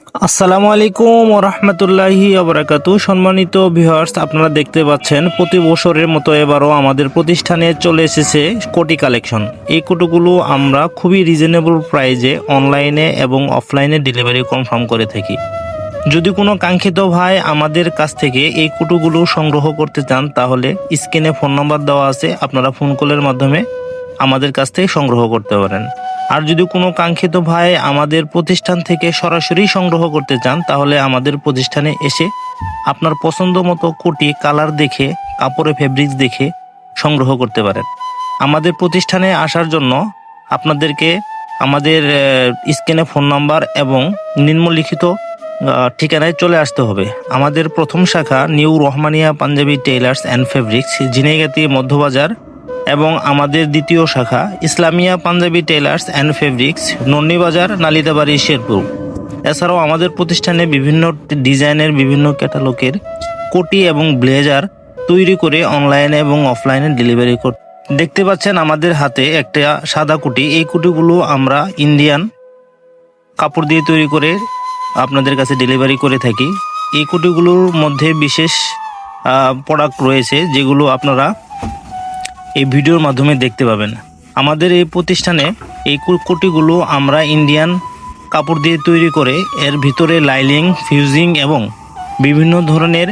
আসসালামু আলাইকুম ওয়া রাহমাতুল্লাহি ওয়া বারাকাতুহু। সম্মানিত ভিউয়ার্স, আপনারা দেখতে পাচ্ছেন প্রতি বছরের মতো এবারও আমাদের প্রতিষ্ঠানে চলে এসেছে কোটি কালেকশন। এই কোটিগুলো আমরা খুবই রিজনেবল প্রাইজে অনলাইনে এবং অফলাইনে ডেলিভারি কনফার্ম করে থাকি। যদি কোনো কাঙ্ক্ষিত ভাই আমাদের কাছ থেকে এই কোটিগুলো সংগ্রহ করতে চান, তাহলে স্ক্রিনে ফোন নাম্বার দেওয়া আছে, আপনারা ফোন কলের মাধ্যমে আমাদের কাছ থেকে সংগ্রহ করতে পারেন। আর যদি কোনো কাঙ্ক্ষিত ভাই আমাদের প্রতিষ্ঠান থেকে সরাসরি সংগ্রহ করতে চান, তাহলে আমাদের প্রতিষ্ঠানে এসে আপনার পছন্দ মতো কোটি কালার দেখে, কাপড়ে ফেব্রিক্স দেখে সংগ্রহ করতে পারেন। আমাদের প্রতিষ্ঠানে আসার জন্য আপনাদেরকে আমাদের স্ক্রিনে ফোন নাম্বার এবং নিম্নলিখিত ঠিকানায় চলে আসতে হবে। আমাদের প্রথম শাখা new Rahmania Punjabi tailors and fabrics, Jhenaigati Madhyabazar, এবং আমাদের দ্বিতীয় শাখা Islamia Punjabi tailors and fabrics, Nonnibazar, Nalitabari, Sherpur. এছাড়াও আমাদের প্রতিষ্ঠানে বিভিন্ন ডিজাইনের বিভিন্ন ক্যাটালগের কোটি এবং ব্লেজার তৈরি করে অনলাইনে এবং অফলাইনে ডেলিভারি দেখতে পাচ্ছেন আমাদের হাতে একটা সাদা কোটি। এই কোটিগুলো আমরা ইন্ডিয়ান কাপড় দিয়ে তৈরি করে আপনাদের কাছে ডেলিভারি করে থাকি। এই কোটিগুলোর মধ্যে বিশেষ প্রোডাক্ট রয়েছে, যেগুলো আপনারা এই ভিডিওর মাধ্যমে দেখতে পাবেন। আমাদের এই প্রতিষ্ঠানে এই কোটিগুলো আমরা ইন্ডিয়ান কাপড় দিয়ে তৈরি করে এর ভিতরে লাইলিং, ফিউজিং এবং বিভিন্ন ধরনের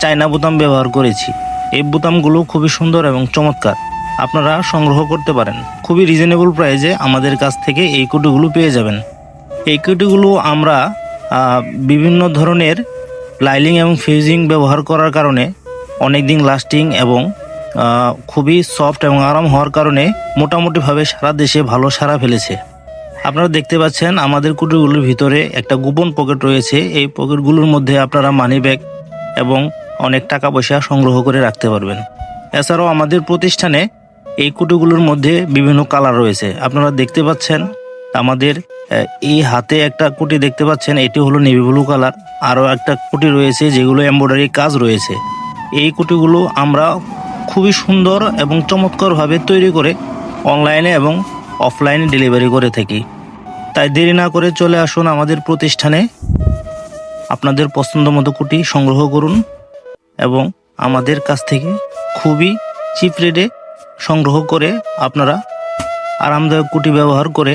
চায়না বোতাম ব্যবহার করেছি। এই বোতামগুলো খুবই সুন্দর এবং চমৎকার, আপনারা সংগ্রহ করতে পারেন। খুবই রিজনেবল প্রাইসে আমাদের কাছ থেকে এই কোটিগুলো পেয়ে যাবেন। এই কোটিগুলো আমরা বিভিন্ন ধরনের লাইলিং এবং ফিউজিং ব্যবহার করার কারণে অনেক দিন লাস্টিং এবং খুবই সফট এবং আরাম হওয়ার কারণে মোটামুটিভাবে সারা দেশে ভালো সাড়া ফেলেছে। আপনারা দেখতে পাচ্ছেন আমাদের কোটিগুলোর ভিতরে একটা গোপন পকেট রয়েছে। এই পকেটগুলোর মধ্যে আপনারা মানি ব্যাগ এবং অনেক টাকা পয়সা সংগ্রহ করে রাখতে পারবেন। এছাড়াও আমাদের প্রতিষ্ঠানে এই কোটিগুলোর মধ্যে বিভিন্ন কালার রয়েছে। আপনারা দেখতে পাচ্ছেন আমাদের এই হাতে একটা কোটি দেখতে পাচ্ছেন, এটি হলো নেভি ব্লু কালার। আরও একটা কোটি রয়েছে যেগুলো এমব্রয়ডারি কাজ রয়েছে। এই কোটিগুলো আমরা খুবই সুন্দর এবং চমৎকারভাবে তৈরি করে অনলাইনে এবং অফলাইনে ডেলিভারি করে থাকি। তাই দেরি না করে চলে আসুন আমাদের প্রতিষ্ঠানে, আপনাদের পছন্দ মতো কোটি সংগ্রহ করুন এবং আমাদের কাছ থেকে খুবই চিপ রেটে সংগ্রহ করে আপনারা আরামদায়ক কোটি ব্যবহার করে